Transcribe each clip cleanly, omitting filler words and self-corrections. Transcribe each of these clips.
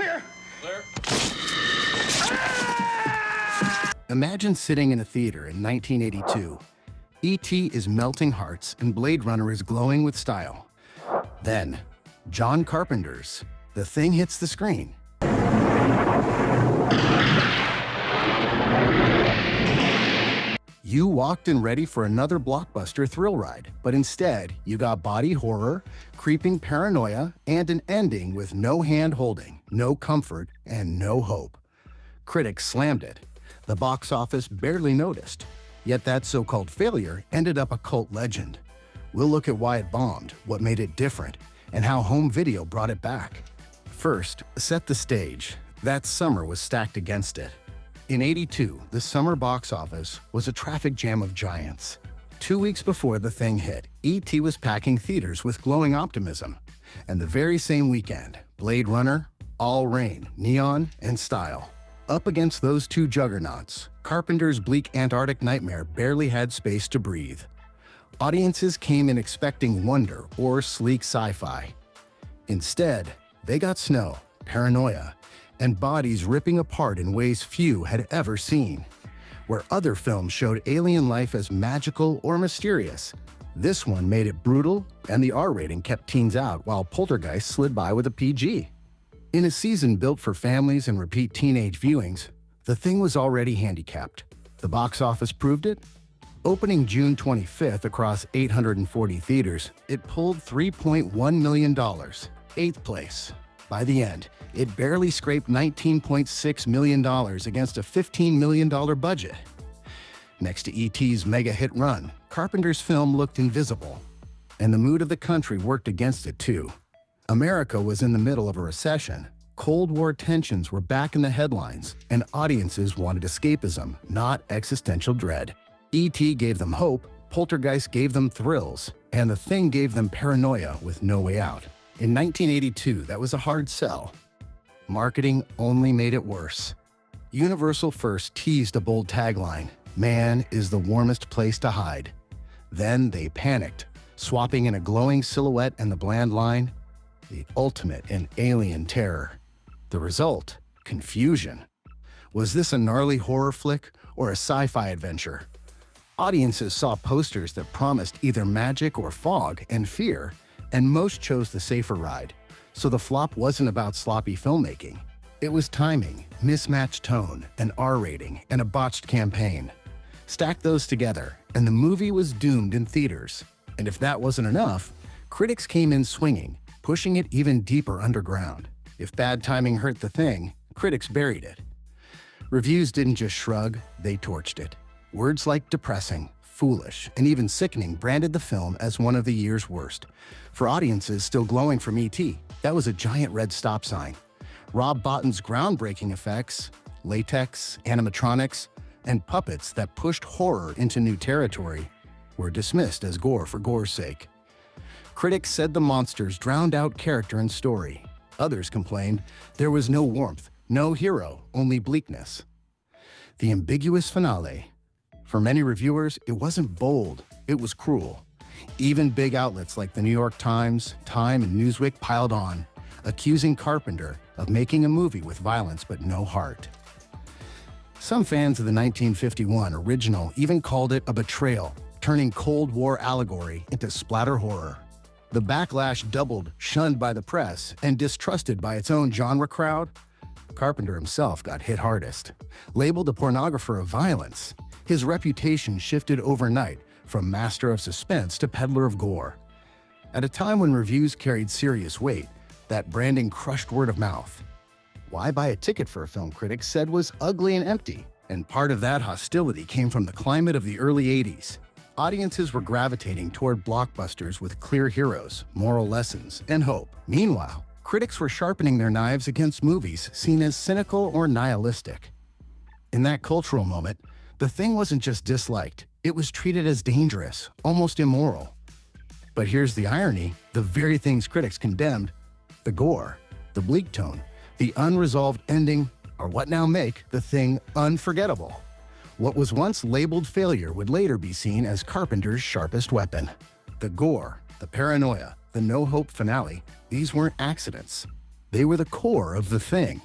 Clear! Clear. Imagine sitting in a theater in 1982. E.T. is melting hearts and Blade Runner is glowing with style. Then, John Carpenter's The Thing hits the screen. You walked in ready for another blockbuster thrill ride, but instead, you got body horror, creeping paranoia, and an ending with no hand-holding, no comfort, and no hope. Critics slammed it. The box office barely noticed. Yet that so-called failure ended up a cult legend. We'll look at why it bombed, what made it different, and how home video brought it back. First, set the stage. That summer was stacked against it. In '82, the summer box office was a traffic jam of giants. 2 weeks before The Thing hit, E.T. was packing theaters with glowing optimism. And the very same weekend, Blade Runner, all rain, neon, and style. Up against those two juggernauts, Carpenter's bleak Antarctic nightmare barely had space to breathe. Audiences came in expecting wonder or sleek sci-fi. Instead, they got snow, paranoia, and bodies ripping apart in ways few had ever seen. Where other films showed alien life as magical or mysterious, this one made it brutal, and the R rating kept teens out while Poltergeist slid by with a PG. In a season built for families and repeat teenage viewings, The Thing was already handicapped. The box office proved it. Opening June 25th across 840 theaters, it pulled $3.1 million, 8th place. By the end, it barely scraped $19.6 million against a $15 million budget. Next to E.T.'s mega-hit run, Carpenter's film looked invisible. And the mood of the country worked against it too. America was in the middle of a recession. Cold War tensions were back in the headlines, and audiences wanted escapism, not existential dread. E.T. gave them hope, Poltergeist gave them thrills, and The Thing gave them paranoia with no way out. In 1982, that was a hard sell. Marketing only made it worse. Universal first teased a bold tagline, "Man is the warmest place to hide." Then they panicked, swapping in a glowing silhouette and the bland line, "The ultimate in alien terror." The result? Confusion. Was this a gnarly horror flick or a sci-fi adventure? Audiences saw posters that promised either magic or fog and fear, and most chose the safer ride. So the flop wasn't about sloppy filmmaking. It was timing, mismatched tone, an R rating, and a botched campaign. Stack those together, and the movie was doomed in theaters. And if that wasn't enough, critics came in swinging, pushing it even deeper underground. If bad timing hurt The Thing, critics buried it. Reviews didn't just shrug, they torched it. Words like depressing, foolish, and even sickening branded the film as one of the year's worst. For audiences still glowing from E.T., that was a giant red stop sign. Rob Bottin's groundbreaking effects, latex, animatronics, and puppets that pushed horror into new territory were dismissed as gore for gore's sake. Critics said the monsters drowned out character and story. Others complained there was no warmth, no hero, only bleakness. The ambiguous finale. For many reviewers, it wasn't bold, it was cruel. Even big outlets like the New York Times, Time, and Newsweek piled on, accusing Carpenter of making a movie with violence but no heart. Some fans of the 1951 original even called it a betrayal, turning Cold War allegory into splatter horror. The backlash doubled, shunned by the press and distrusted by its own genre crowd. Carpenter himself got hit hardest. Labeled a pornographer of violence, his reputation shifted overnight from master of suspense to peddler of gore. At a time when reviews carried serious weight, that branding crushed word of mouth. Why buy a ticket for a film critics said was ugly and empty? And part of that hostility came from the climate of the early '80s. Audiences were gravitating toward blockbusters with clear heroes, moral lessons, and hope. Meanwhile, critics were sharpening their knives against movies seen as cynical or nihilistic. In that cultural moment, The Thing wasn't just disliked, it was treated as dangerous, almost immoral. But here's the irony, the very things critics condemned, the gore, the bleak tone, the unresolved ending, are what now make The Thing unforgettable. What was once labeled failure would later be seen as Carpenter's sharpest weapon. The gore, the paranoia, the no-hope finale, these weren't accidents. They were the core of The Thing.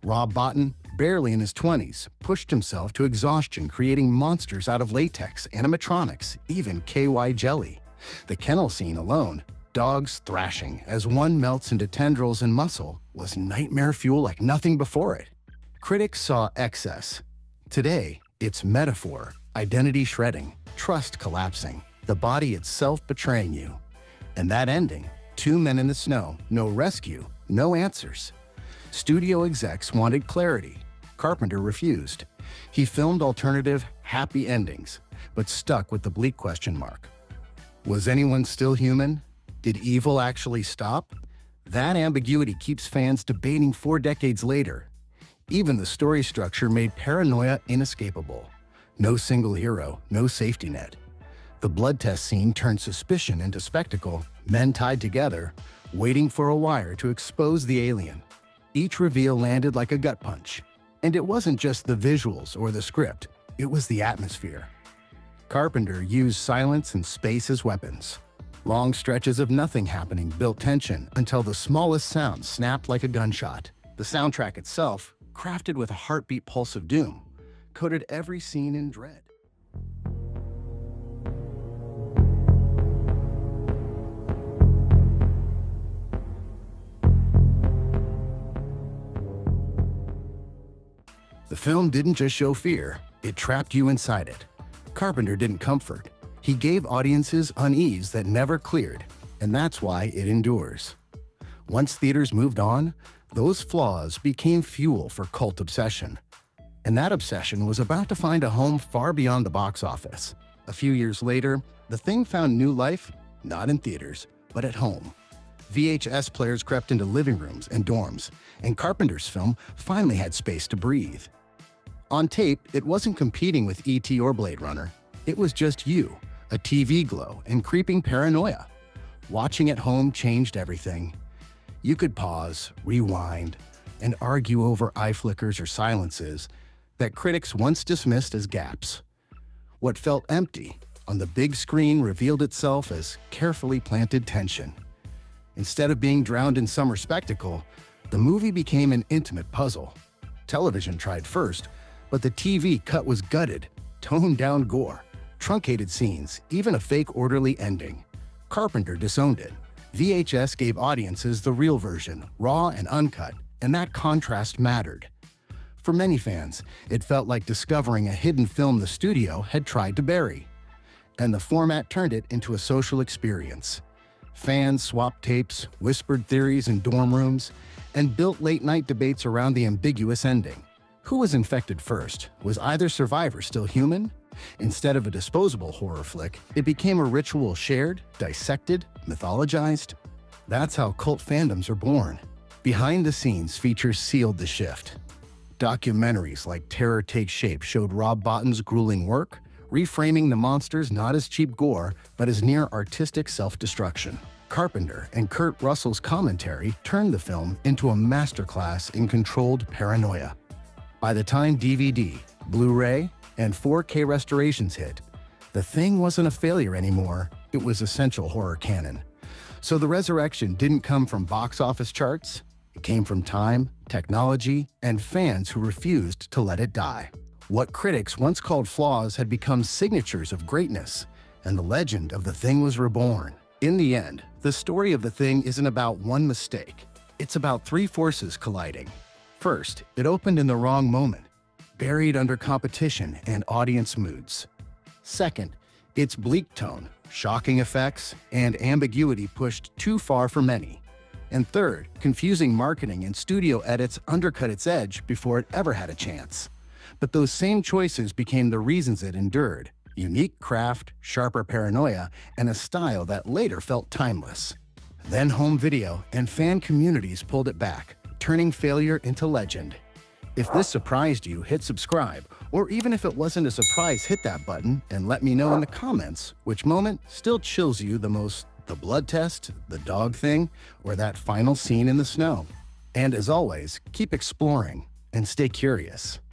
Rob Bottin, barely in his 20s, pushed himself to exhaustion creating monsters out of latex, animatronics, even KY jelly. The kennel scene alone, dogs thrashing as one melts into tendrils and muscle, was nightmare fuel like nothing before it. Critics saw excess. Today, it's metaphor, identity shredding, trust collapsing, the body itself betraying you. And that ending, 2 men in the snow, no rescue, no answers. Studio execs wanted clarity. Carpenter refused. He filmed alternative, happy endings, but stuck with the bleak question mark. Was anyone still human? Did evil actually stop? That ambiguity keeps fans debating 4 decades later. Even the story structure made paranoia inescapable. No single hero, no safety net. The blood test scene turned suspicion into spectacle, men tied together, waiting for a wire to expose the alien. Each reveal landed like a gut punch. And it wasn't just the visuals or the script, it was the atmosphere. Carpenter used silence and space as weapons. Long stretches of nothing happening built tension until the smallest sound snapped like a gunshot. The soundtrack itself, crafted with a heartbeat pulse of doom, coated every scene in dread. The film didn't just show fear, it trapped you inside it. Carpenter didn't comfort. He gave audiences unease that never cleared, and that's why it endures. Once theaters moved on, those flaws became fuel for cult obsession. And that obsession was about to find a home far beyond the box office. A few years later, The Thing found new life, not in theaters, but at home. VHS players crept into living rooms and dorms, and Carpenter's film finally had space to breathe. On tape, it wasn't competing with E.T. or Blade Runner. It was just you, a TV glow, and creeping paranoia. Watching at home changed everything. You could pause, rewind, and argue over eye flickers or silences that critics once dismissed as gaps. What felt empty on the big screen revealed itself as carefully planted tension. Instead of being drowned in summer spectacle, the movie became an intimate puzzle. Television tried first, but the TV cut was gutted, toned-down gore, truncated scenes, even a fake orderly ending. Carpenter disowned it. VHS gave audiences the real version, raw and uncut, and that contrast mattered. For many fans, it felt like discovering a hidden film the studio had tried to bury. And the format turned it into a social experience. Fans swapped tapes, whispered theories in dorm rooms, and built late-night debates around the ambiguous ending. Who was infected first? Was either survivor still human? Instead of a disposable horror flick, it became a ritual shared, dissected, mythologized. That's how cult fandoms are born. Behind-the-scenes features sealed the shift. Documentaries like Terror Takes Shape showed Rob Bottin's grueling work, reframing the monsters not as cheap gore, but as near artistic self-destruction. Carpenter and Kurt Russell's commentary turned the film into a masterclass in controlled paranoia. By the time DVD, Blu-ray, and 4K restorations hit, The Thing wasn't a failure anymore, it was essential horror canon. So the resurrection didn't come from box office charts, it came from time, technology, and fans who refused to let it die. What critics once called flaws had become signatures of greatness, and the legend of The Thing was reborn. In the end, the story of The Thing isn't about one mistake, it's about 3 forces colliding. First, it opened in the wrong moment, buried under competition and audience moods. Second, its bleak tone, shocking effects, and ambiguity pushed too far for many. And third, confusing marketing and studio edits undercut its edge before it ever had a chance. But those same choices became the reasons it endured: unique craft, sharper paranoia, and a style that later felt timeless. Then home video and fan communities pulled it back, turning failure into legend. If this surprised you, hit subscribe, or even if it wasn't a surprise, hit that button and let me know in the comments which moment still chills you the most: the blood test, the dog thing, or that final scene in the snow. And as always, keep exploring and stay curious.